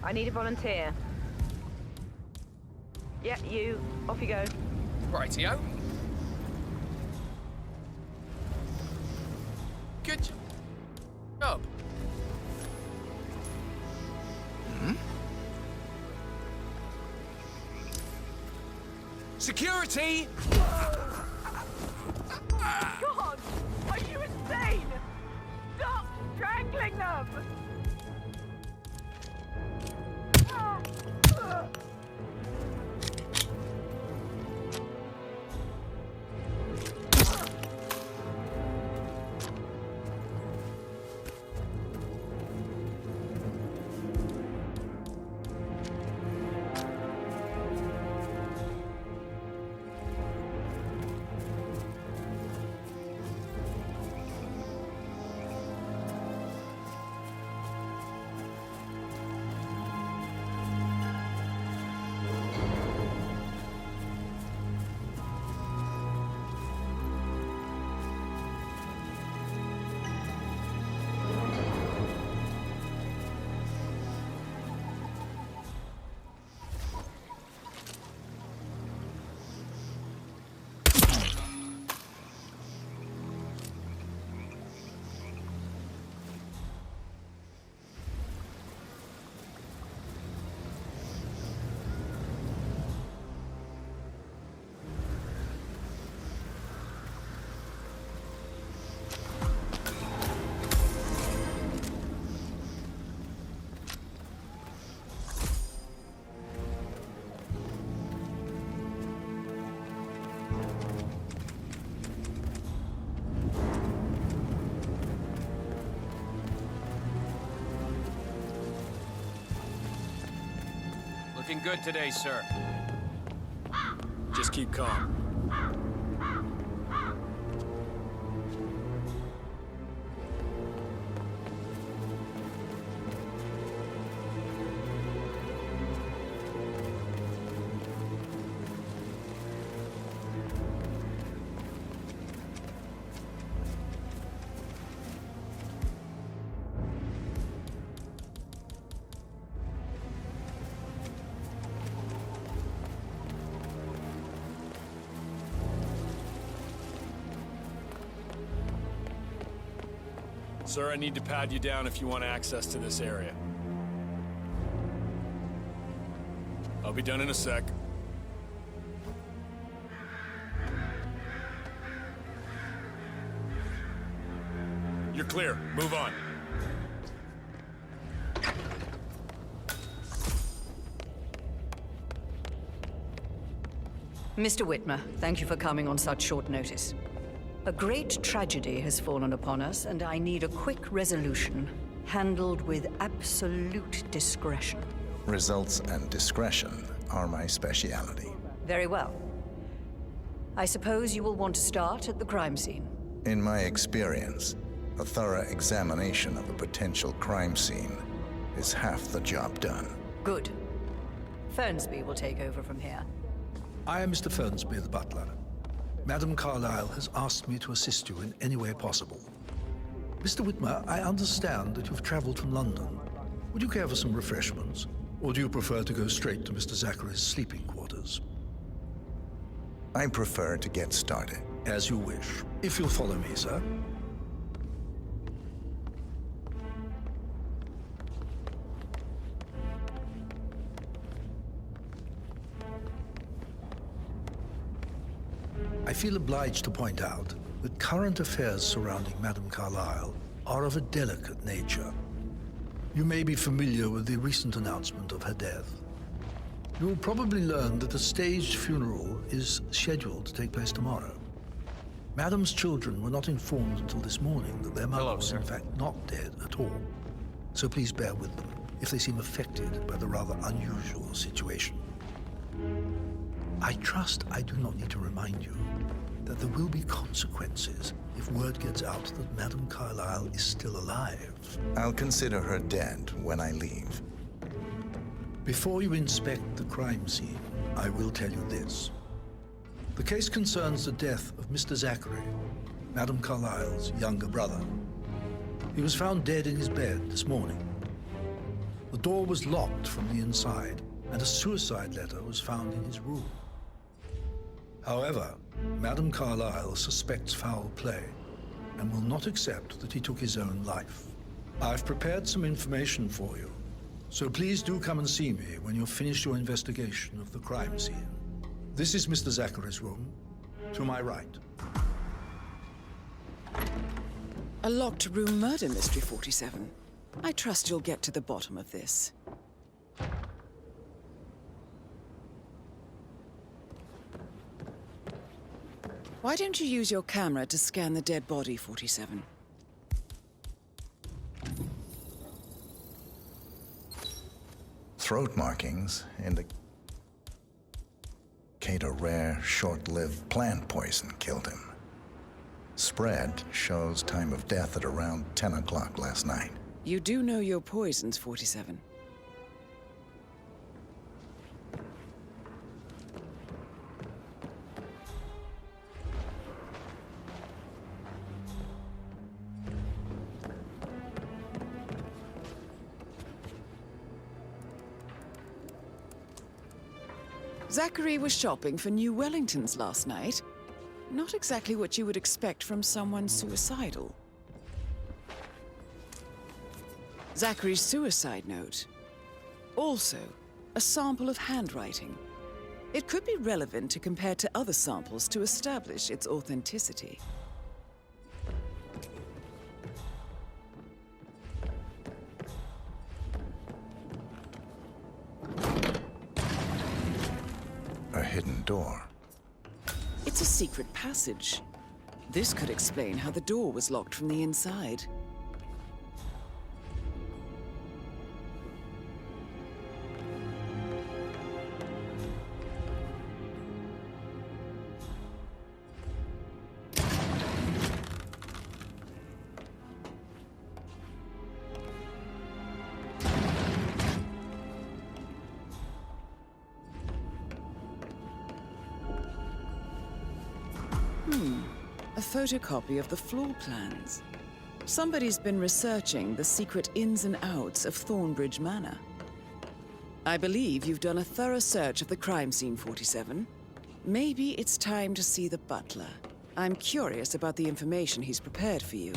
I need a volunteer. Yeah, you. Off you go. Rightio. Good job. Security! God! Are you insane? Stop strangling them! Looking good today, sir. Just keep calm. Sir, I need to pad you down if you want access to this area. I'll be done in a sec. You're clear. Move on. Mr. Whitmer, thank you for coming on such short notice. A great tragedy has fallen upon us, and I need a quick resolution, handled with absolute discretion. Results and discretion are my speciality. Very well. I suppose you will want to start at the crime scene. In my experience, a thorough examination of a potential crime scene is half the job done. Good. Fernsby will take over from here. I am Mr. Fernsby, the butler. Madam Carlyle has asked me to assist you in any way possible. Mr. Whitmer, I understand that you've traveled from London. Would you care for some refreshments? Or do you prefer to go straight to Mr. Zachary's sleeping quarters? I prefer to get started. As you wish. If you'll follow me, sir. I feel obliged to point out that current affairs surrounding Madame Carlyle are of a delicate nature. You may be familiar with the recent announcement of her death. You will probably learn that a staged funeral is scheduled to take place tomorrow. Madame's children were not informed until this morning that their mother was in fact not dead at all. So please bear with them if they seem affected by the rather unusual situation. I trust I do not need to remind you that there will be consequences if word gets out that Madame Carlyle is still alive. I'll consider her dead when I leave. Before you inspect the crime scene, I will tell you this. The case concerns the death of Mr. Zachary, Madame Carlyle's younger brother. He was found dead in his bed this morning. The door was locked from the inside, and a suicide letter was found in his room. However, Madame Carlyle suspects foul play and will not accept that he took his own life. I've prepared some information for you, so please do come and see me when you've finished your investigation of the crime scene. This is Mr. Zachary's room, to my right. A locked room murder mystery, 47. I trust you'll get to the bottom of this. Why don't you use your camera to scan the dead body, 47? Throat markings indicate a rare, short-lived plant poison killed him. Spread shows time of death at around 10 o'clock last night. You do know your poisons, 47. Zachary was shopping for new Wellingtons last night. Not exactly what you would expect from someone suicidal. Zachary's suicide note. Also, a sample of handwriting. It could be relevant to compare to other samples to establish its authenticity. A hidden door. It's a secret passage. This could explain how the door was locked from the inside. A photocopy of the floor plans. Somebody's been researching the secret ins and outs of Thornbridge Manor. I believe you've done a thorough search of the crime scene, 47. Maybe it's time to see the butler. I'm curious about the information he's prepared for you.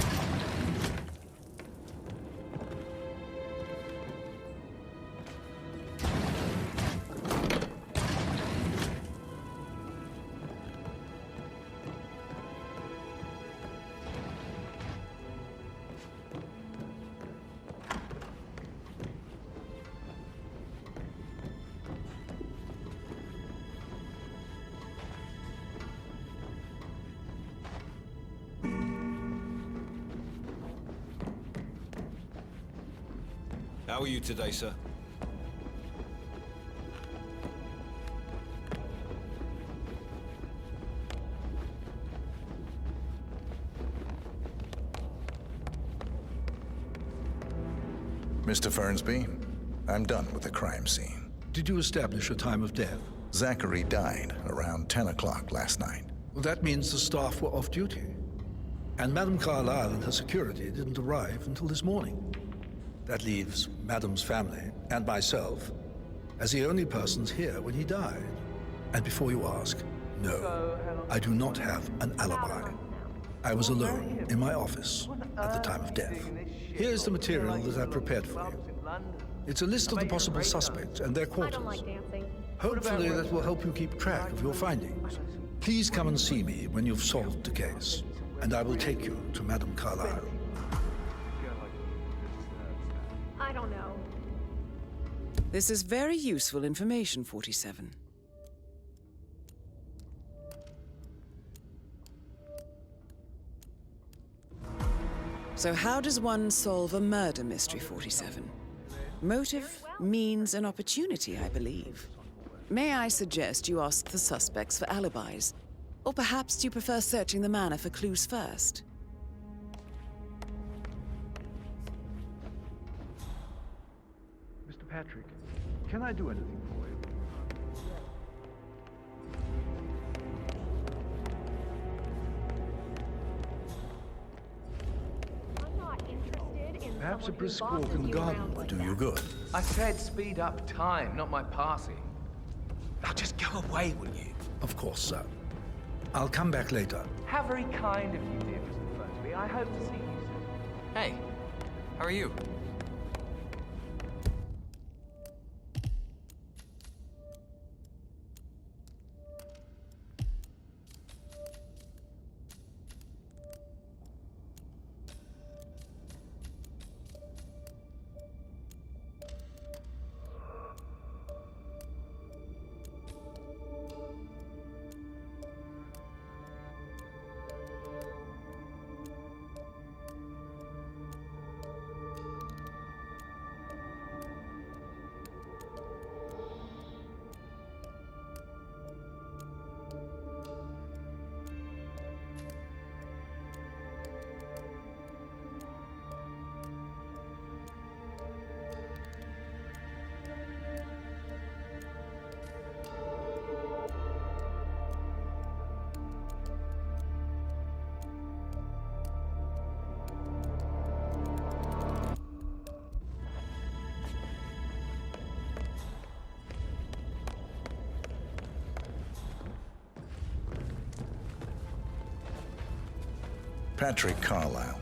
How are you today, sir? Mr. Fernsby, I'm done with the crime scene. Did you establish a time of death? Zachary died around 10 o'clock last night. Well, that means the staff were off duty. And Madame Carlyle and her security didn't arrive until this morning. That leaves Madame's family and myself as the only persons here when he died. And before you ask, no, I do not have an alibi. I was alone in my office at the time of death. Here's the material that I prepared for you. It's a list of the possible suspects and their quarters. Hopefully that will help you keep track of your findings. Please come and see me when you've solved the case, and I will take you to Madame Carlyle. I don't know. This is very useful information, 47. So how does one solve a murder mystery, 47? Motive, means, and opportunity, I believe. May I suggest you ask the suspects for alibis? Or perhaps you prefer searching the manor for clues first? Mr. Patrick, can I do anything for you? I'm not interested in Perhaps a someone who brisk walk bosses in the you garden around would like do that. you good. I said speed up time, not my passing. Now just go away, will you? Of course, sir. I'll come back later. How very kind of you, dear Mr. Thornbridge. I hope to see you soon. Hey, how are you? Patrick Carlisle,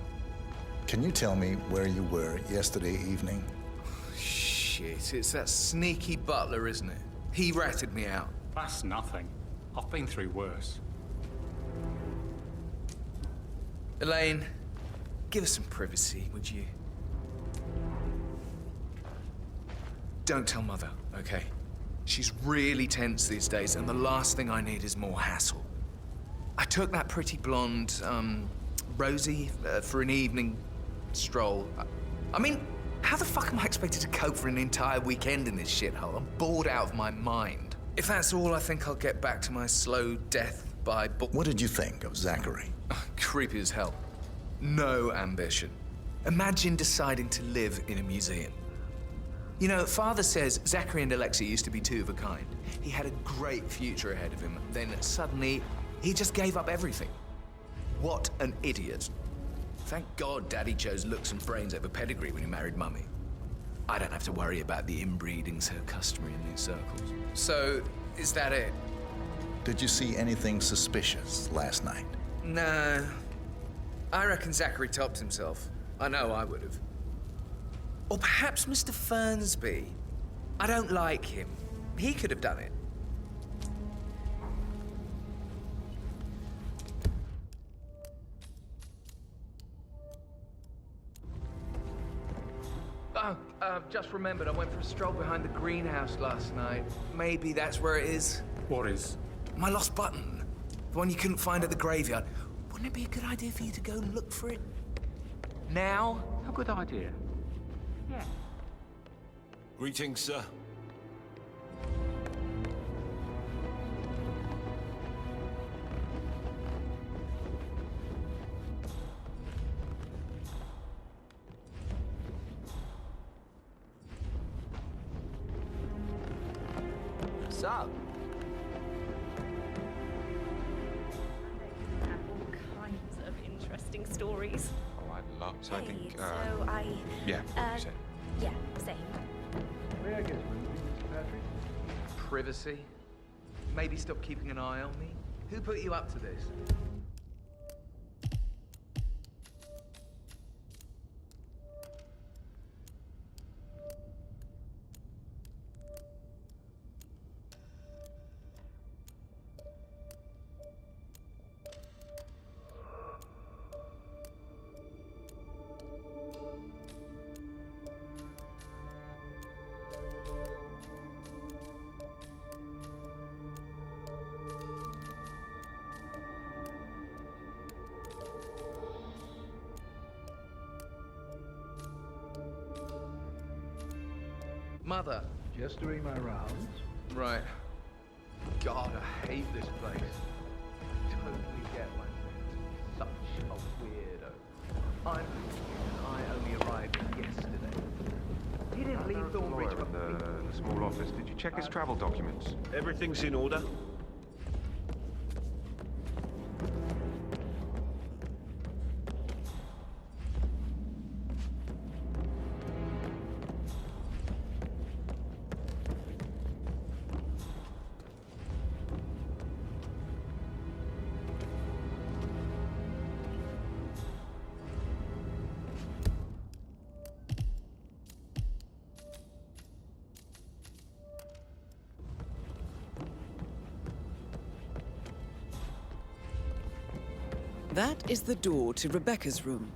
can you tell me where you were yesterday evening? Shit, it's that sneaky butler, isn't it? He ratted me out. That's nothing. I've been through worse. Elaine, give us some privacy, would you? Don't tell Mother, okay? She's really tense these days, and the last thing I need is more hassle. I took that pretty blonde, Rosie, for an evening stroll. I mean, how the fuck am I expected to cope for an entire weekend in this shithole? I'm bored out of my mind. If that's all, I think I'll get back to my slow death by book. What did you think of Zachary? Creepy as hell. No ambition. Imagine deciding to live in a museum. You know, Father says Zachary and Alexia used to be two of a kind. He had a great future ahead of him. Then suddenly, he just gave up everything. What an idiot. Thank God Daddy chose looks and brains over pedigree when he married Mummy. I don't have to worry about the inbreeding so customary in these circles. So, is that it? Did you see anything suspicious last night? No. I reckon Zachary topped himself. I know I would have. Or perhaps Mr. Fernsby. I don't like him. He could have done it. Oh, just remembered I went for a stroll behind the greenhouse last night. Maybe that's where it is. What is? My lost button. The one you couldn't find at the graveyard. Wouldn't it be a good idea for you to go and look for it? Now? A good idea. Yeah. Greetings, sir. What's up? Have all kinds of interesting stories. Oh, I'd love. So I Hey, think. so I. Yeah. What you said. Yeah, same. May I get with you, Mr. Patrick? Privacy? Maybe stop keeping an eye on me? Who put you up to this? Mother. Just doing my rounds. Right. God, I hate this place. I totally get why he's such a weirdo. I only arrived yesterday. He didn't leave Thornbridge In the small office. Did you check his travel documents? Everything's in order. That is the door to Rebecca's room.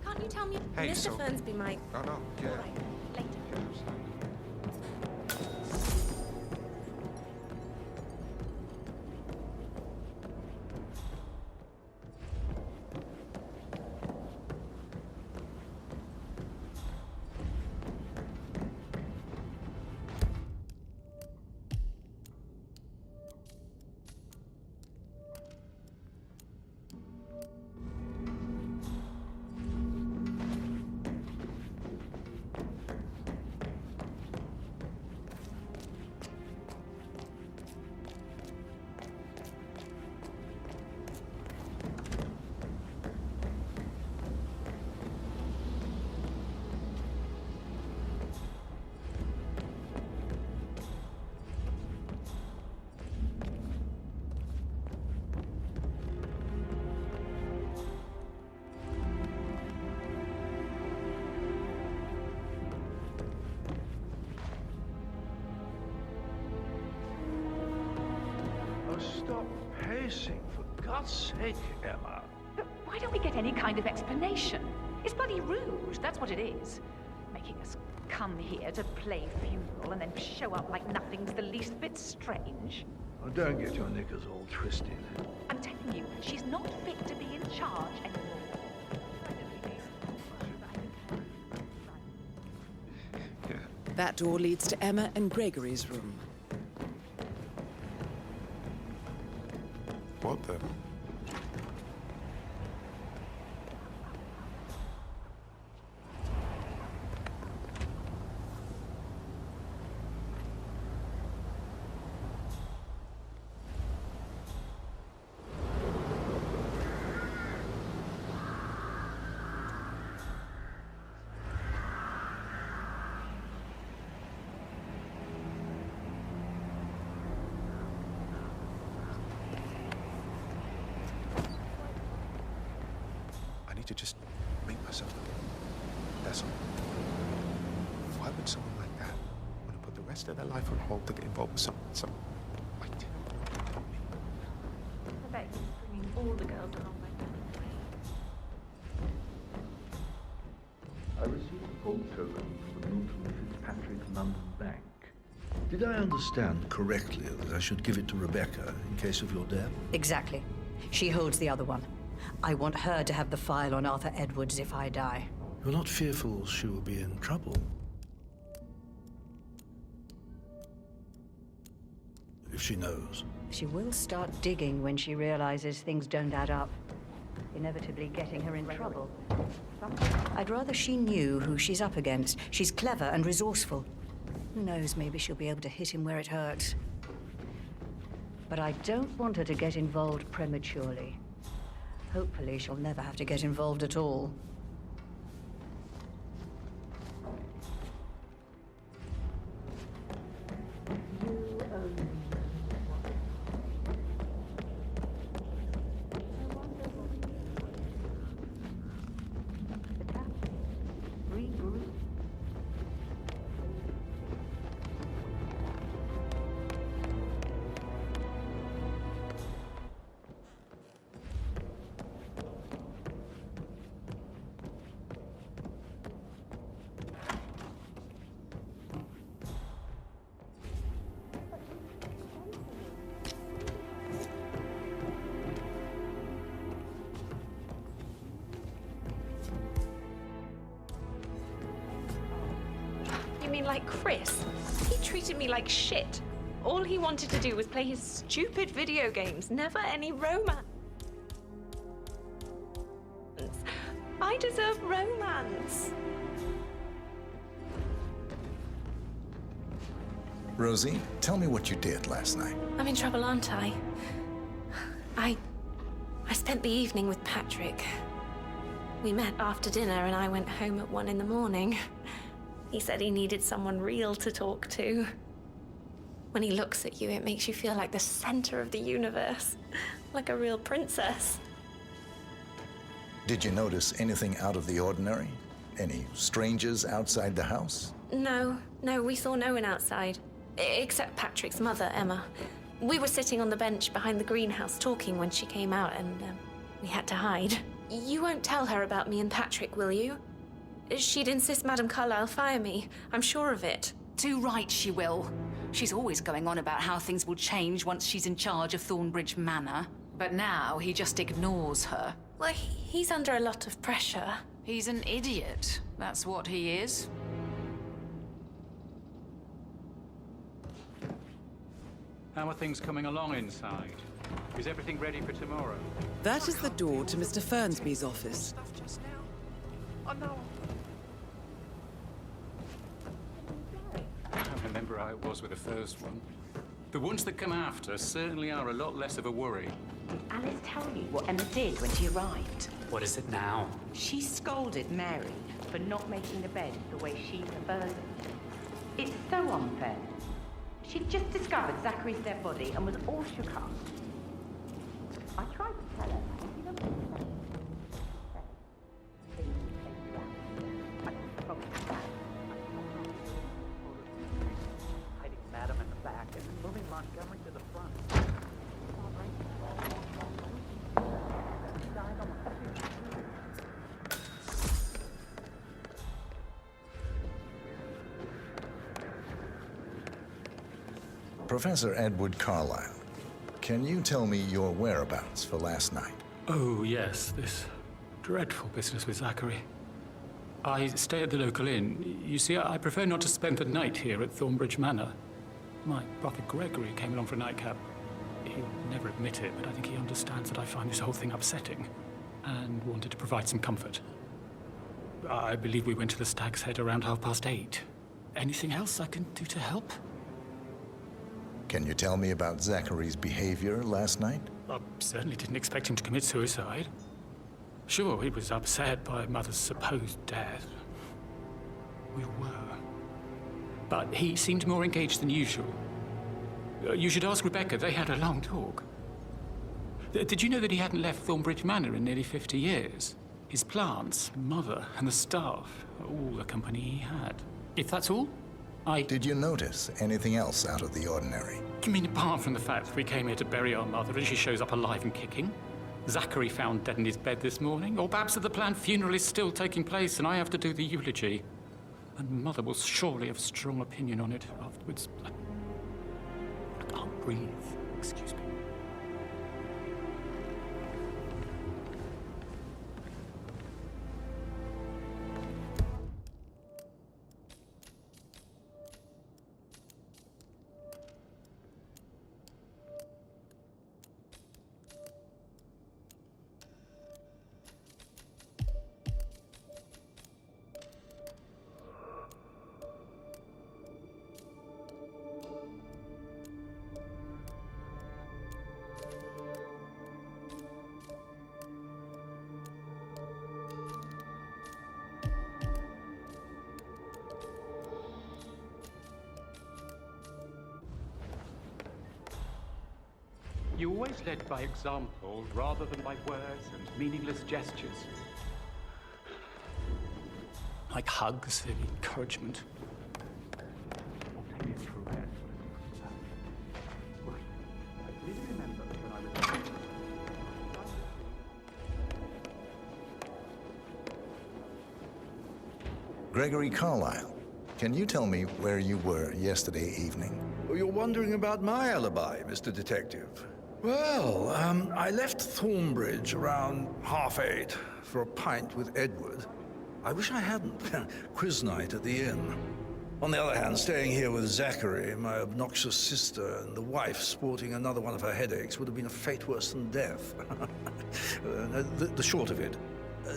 Can't you tell me? Hey, Mr. so- Fernsby might. Oh, no, yeah. All right, later. Stop pacing, for God's sake, Emma. But why don't we get any kind of explanation? It's bloody rude, that's what it is. Making us come here to play funeral and then show up like nothing's the least bit strange. Oh, don't get your knickers all twisted. I'm telling you, she's not fit to be in charge anymore. That door leads to Emma and Gregory's room. What the? To just make myself look. That's all. Why would someone like that want to put the rest of their life on hold to get involved with some like tell me. I bet he's bringing all the girls along with him. I received a full token from the Milton Fitzpatrick London Bank. Did I understand correctly that I should give it to Rebecca in case of your death? Exactly. She holds the other one. I want her to have the file on Arthur Edwards if I die. You're not fearful she will be in trouble? If she knows. She will start digging when she realizes things don't add up, inevitably getting her in trouble. I'd rather she knew who she's up against. She's clever and resourceful. Who knows, maybe she'll be able to hit him where it hurts. But I don't want her to get involved prematurely. Hopefully, she'll never have to get involved at all. You mean like Chris? He treated me like shit. All he wanted to do was play his stupid video games, never any romance. I deserve romance. Rosie, tell me what you did last night. I'm in trouble, aren't I? I spent the evening with Patrick. We met after dinner and I went home at 1 in the morning. He said he needed someone real to talk to. When he looks at you, it makes you feel like the center of the universe. Like a real princess. Did you notice anything out of the ordinary? Any strangers outside the house? No, we saw no one outside. Except Patrick's mother, Emma. We were sitting on the bench behind the greenhouse talking when she came out and we had to hide. You won't tell her about me and Patrick, will you? She'd insist Madame Carlyle fire me. I'm sure of it. Too right she will. She's always going on about how things will change once she's in charge of Thornbridge Manor. But now he just ignores her. Well, he's under a lot of pressure. He's an idiot. That's what he is. How are things coming along inside? Is everything ready for tomorrow? That is the door to Mr. Fernsby's office. Oh no. I don't remember how it was with the first one. The ones that come after certainly are a lot less of a worry. Did Alice tell you what Emma did when she arrived? What is it now? She scolded Mary for not making the bed the way she prefers it. It's so unfair. She'd just discovered Zachary's dead body and was all shook up. I tried to tell her. You know, Hiding Madam in the back and moving Montgomery to the front. Professor Edward Carlyle, can you tell me your whereabouts for last night? Oh, yes, this dreadful business with Zachary. I stay at the local inn. You see, I prefer not to spend the night here at Thornbridge Manor. My brother Gregory came along for a nightcap. He'll never admit it, but I think he understands that I find this whole thing upsetting and wanted to provide some comfort. I believe we went to the Stag's Head around 8:30. Anything else I can do to help? Can you tell me about Zachary's behavior last night? I certainly didn't expect him to commit suicide. Sure, he was upset by Mother's supposed death. We were. But he seemed more engaged than usual. You should ask Rebecca. They had a long talk. Did you know that he hadn't left Thornbridge Manor in nearly 50 years? His plants, Mother, and the staff, all the company he had. If that's all, Did you notice anything else out of the ordinary? You mean apart from the fact that we came here to bury our mother and she shows up alive and kicking? Zachary found dead in his bed this morning? Or perhaps that the planned funeral is still taking place and I have to do the eulogy? And Mother will surely have a strong opinion on it afterwards. I can't breathe. Excuse me. You always led by example rather than by words and meaningless gestures. Like hugs and encouragement. Or take it for rest. I really remember when I was... Gregory Carlyle, can you tell me where you were yesterday evening? Oh, you're wondering about my alibi, Mr. Detective. Well, I left Thornbridge around 8:30 for a pint with Edward. I wish I hadn't. Quiz night at the inn. On the other hand, staying here with Zachary, my obnoxious sister, and the wife sporting another one of her headaches would have been a fate worse than death. The short of it,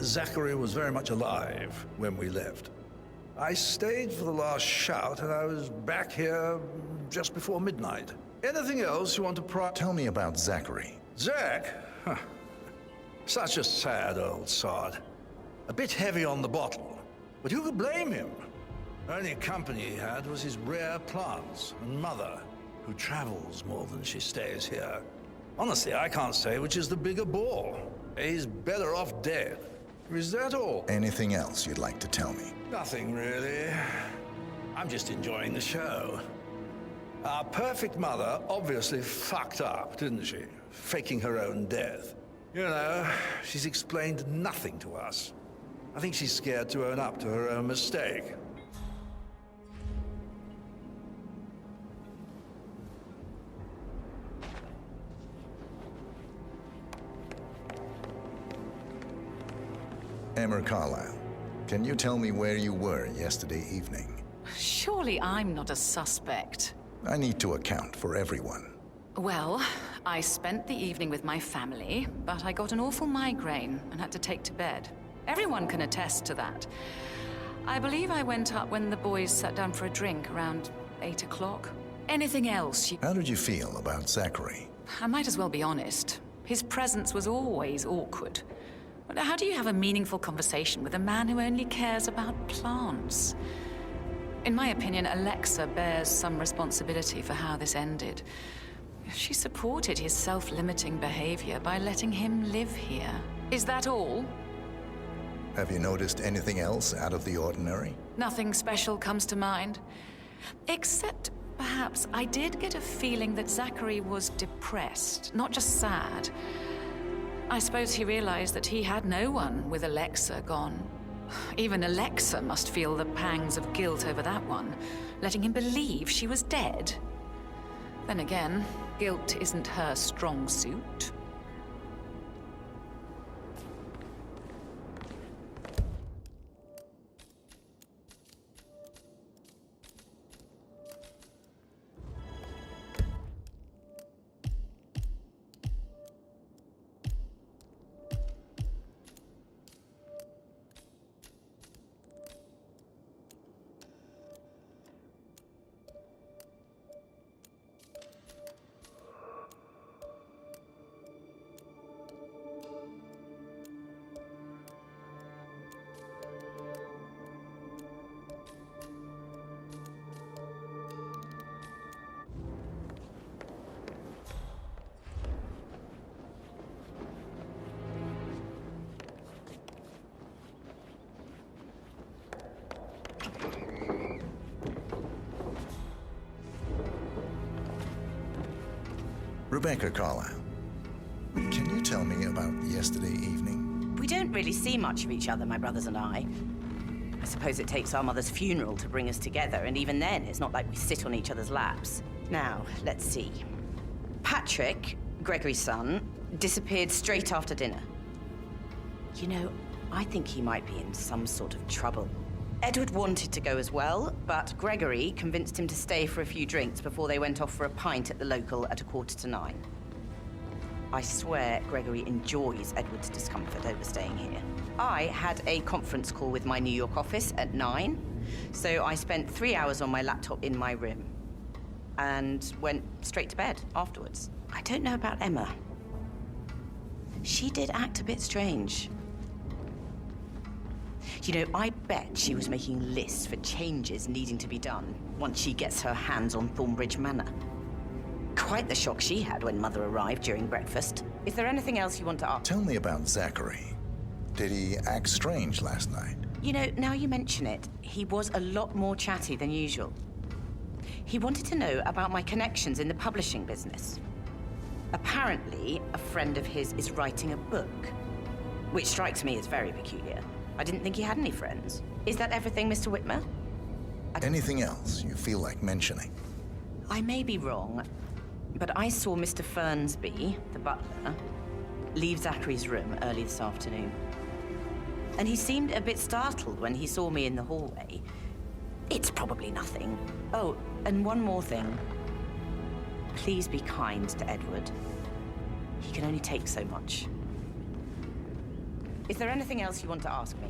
Zachary was very much alive when we left. I stayed for the last shout, and I was back here just before midnight. Anything else you want to Tell me about Zachary. Zach? Huh. Such a sad old sod. A bit heavy on the bottle. But who could blame him? Only company he had was his rare plants and mother, who travels more than she stays here. Honestly, I can't say which is the bigger bore. He's better off dead. Is that all? Anything else you'd like to tell me? Nothing really. I'm just enjoying the show. Our perfect mother obviously fucked up, didn't she? Faking her own death. You know, she's explained nothing to us. I think she's scared to own up to her own mistake. Emma Carlyle, can you tell me where you were yesterday evening? Surely I'm not a suspect. I need to account for everyone. Well, I spent the evening with my family, but I got an awful migraine and had to take to bed. Everyone can attest to that. I believe I went up when the boys sat down for a drink around 8 o'clock. Anything else you... How did you feel about Zachary? I might as well be honest. His presence was always awkward. But how do you have a meaningful conversation with a man who only cares about plants? In my opinion, Alexa bears some responsibility for how this ended. She supported his self-limiting behavior by letting him live here. Is that all? Have you noticed anything else out of the ordinary? Nothing special comes to mind. Except, perhaps, I did get a feeling that Zachary was depressed, not just sad. I suppose he realized that he had no one with Alexa gone. Even Alexa must feel the pangs of guilt over that one, letting him believe she was dead. Then again, guilt isn't her strong suit. Rebecca Carlyle, can you tell me about yesterday evening? We don't really see much of each other, my brothers and I. I suppose it takes our mother's funeral to bring us together, and even then, it's not like we sit on each other's laps. Now, let's see. Patrick, Gregory's son, disappeared straight after dinner. You know, I think he might be in some sort of trouble. Edward wanted to go as well, but Gregory convinced him to stay for a few drinks before they went off for a pint at the local at 9:15. I swear Gregory enjoys Edward's discomfort over staying here. I had a conference call with my New York office at 9, so I spent 3 hours on my laptop in my room and went straight to bed afterwards. I don't know about Emma. She did act a bit strange. You know, I bet she was making lists for changes needing to be done once she gets her hands on Thornbridge Manor. Quite the shock she had when Mother arrived during breakfast. Is there anything else you want to ask? Tell me about Zachary. Did he act strange last night? You know, now you mention it, he was a lot more chatty than usual. He wanted to know about my connections in the publishing business. Apparently, a friend of his is writing a book, which strikes me as very peculiar. I didn't think he had any friends. Is that everything, Mr. Whitmer? Anything else you feel like mentioning? I may be wrong, but I saw Mr. Fernsby, the butler, leave Zachary's room early this afternoon. And he seemed a bit startled when he saw me in the hallway. It's probably nothing. Oh, and one more thing. Please be kind to Edward. He can only take so much. Is there anything else you want to ask me?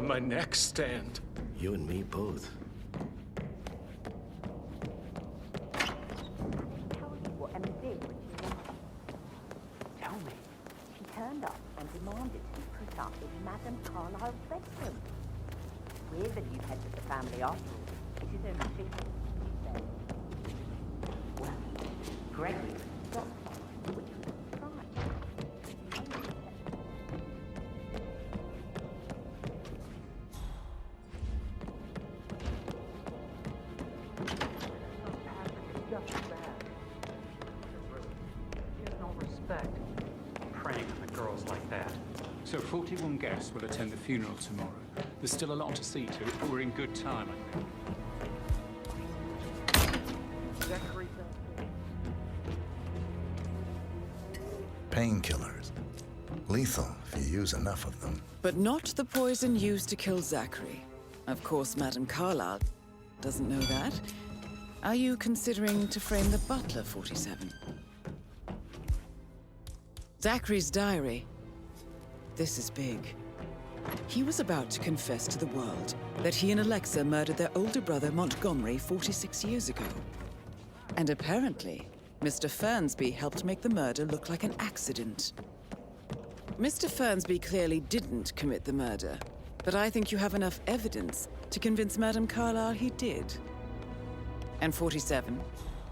on my neck stand. You and me both. Tell you what Emma did when she went. Tell me. She turned up and demanded to be put up in Madame Carlyle's bedroom. We're the new heads of the family after all. It is only fitting, she said. Well, Gregory was shocked by it, which was a surprise. Respect. Preying on the girls like that. So 41 guests will attend the funeral tomorrow. There's still a lot to see to, but we're in good time, I think. Painkillers. Lethal if you use enough of them. But not the poison used to kill Zachary. Of course, Madame Carlyle doesn't know that. Are you considering to frame the butler, 47? Zachary's diary. This is big. He was about to confess to the world that he and Alexa murdered their older brother Montgomery 46 years ago. And apparently, Mr. Fernsby helped make the murder look like an accident. Mr. Fernsby clearly didn't commit the murder, but I think you have enough evidence to convince Madame Carlyle he did. And 47,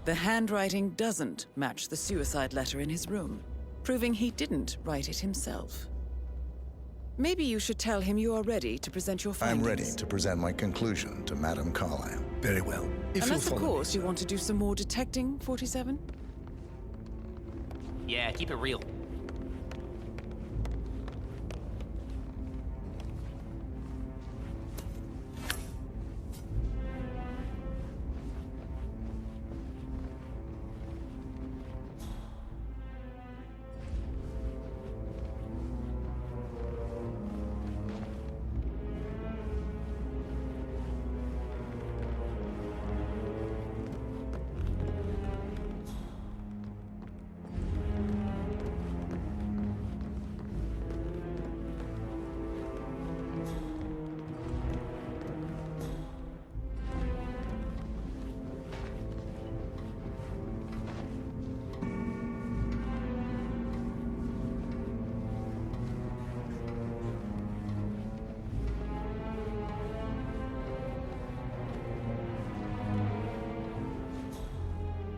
the handwriting doesn't match the suicide letter in his room, proving he didn't write it himself. Maybe you should tell him you are ready to present your findings. I'm ready to present my conclusion to Madame Carlyle. Very well. If Unless, you'll of follow course, me, you want to do some more detecting, 47? Yeah, keep it real.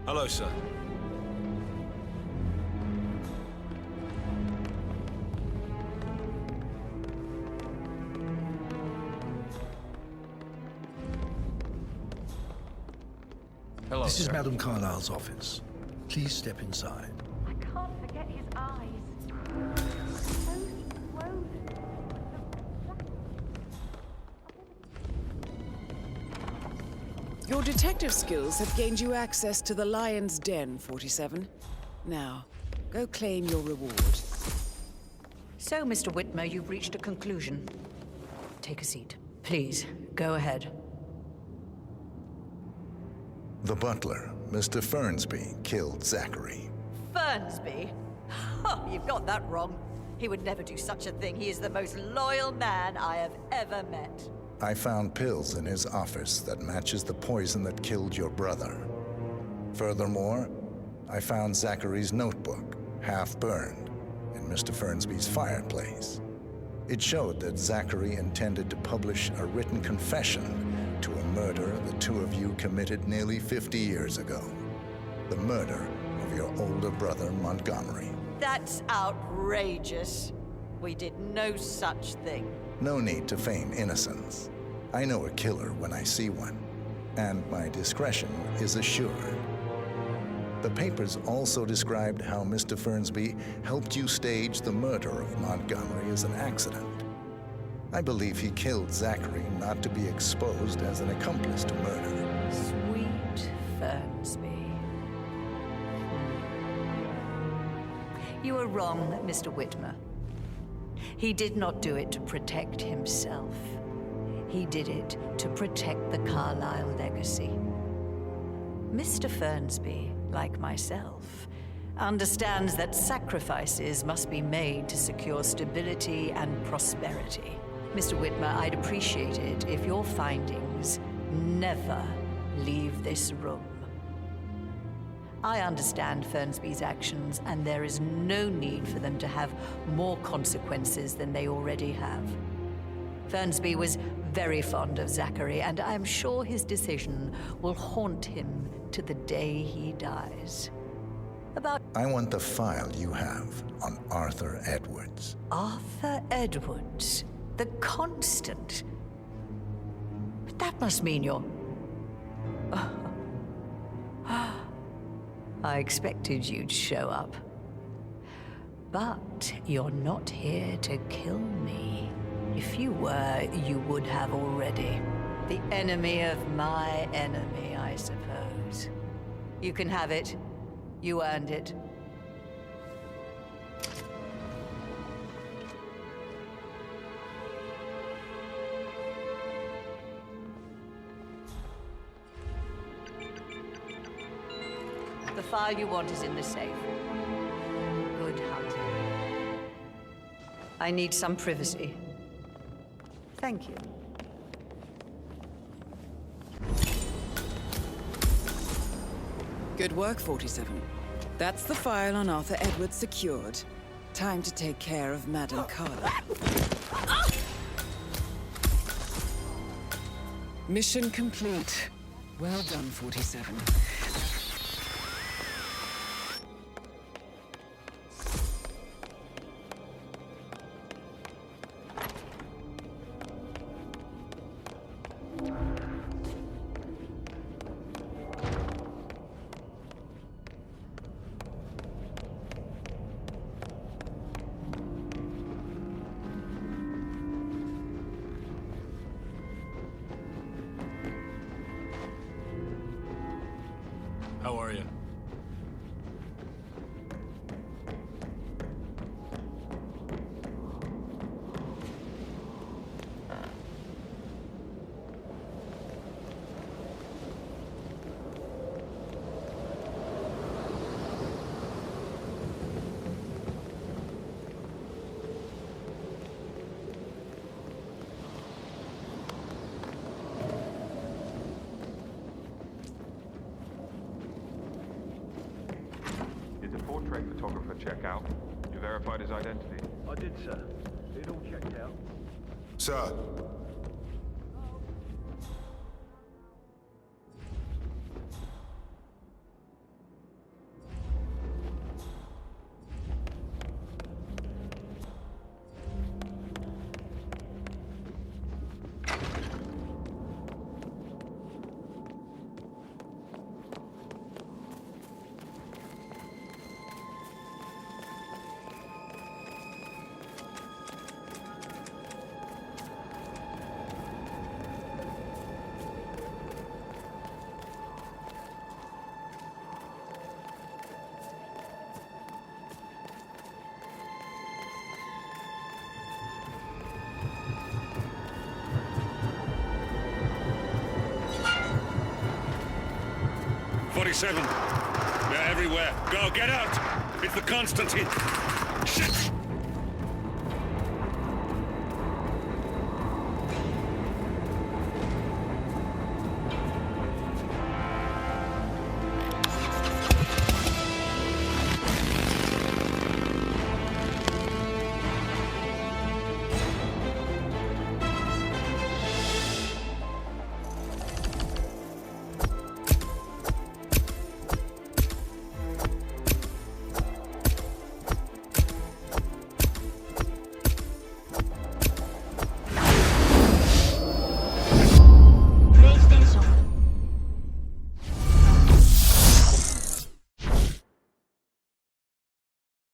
Hello, sir. Hello, this is sir. Madame Carlyle's office. Please step inside. I can't forget his eyes. So swollen. Your detective skills have gained you access to the Lion's Den, 47. Now, go claim your reward. So, Mr. Whitmer, you've reached a conclusion. Take a seat. Please, go ahead. The butler, Mr. Fernsby, killed Zachary. Fernsby? Oh, you've got that wrong. He would never do such a thing. He is the most loyal man I have ever met. I found pills in his office that matches the poison that killed your brother. Furthermore, I found Zachary's notebook, half burned, in Mr. Fernsby's fireplace. It showed that Zachary intended to publish a written confession to a murder the two of you committed nearly 50 years ago. The murder of your older brother, Montgomery. That's outrageous. We did no such thing. No need to feign innocence. I know a killer when I see one, and my discretion is assured. The papers also described how Mr. Fernsby helped you stage the murder of Montgomery as an accident. I believe he killed Zachary not to be exposed as an accomplice to murder. Sweet Fernsby. You are wrong, Mr. Whitmer. He did not do it to protect himself. He did it to protect the Carlyle legacy. Mr. Fernsby, like myself, understands that sacrifices must be made to secure stability and prosperity. Mr. Whitmer, I'd appreciate it if your findings never leave this room. I understand Fernsby's actions, and there is no need for them to have more consequences than they already have. Fernsby was very fond of Zachary, and I'm sure his decision will haunt him to the day he dies. I want the file you have on Arthur Edwards. Arthur Edwards, the Constant. But that must mean you're... I expected you'd show up. But you're not here to kill me. If you were, you would have already. The enemy of my enemy, I suppose. You can have it. You earned it. The file you want is in the safe. Good hunting. I need some privacy. Thank you. Good work, 47. That's the file on Arthur Edwards secured. Time to take care of Madame Carla. Mission complete. Well done, 47. How are you? Portrait photographer check out. You verified his identity? I did, sir. It all checked out. Sir. They're everywhere. Go, get out! It's the Constantine! Shit!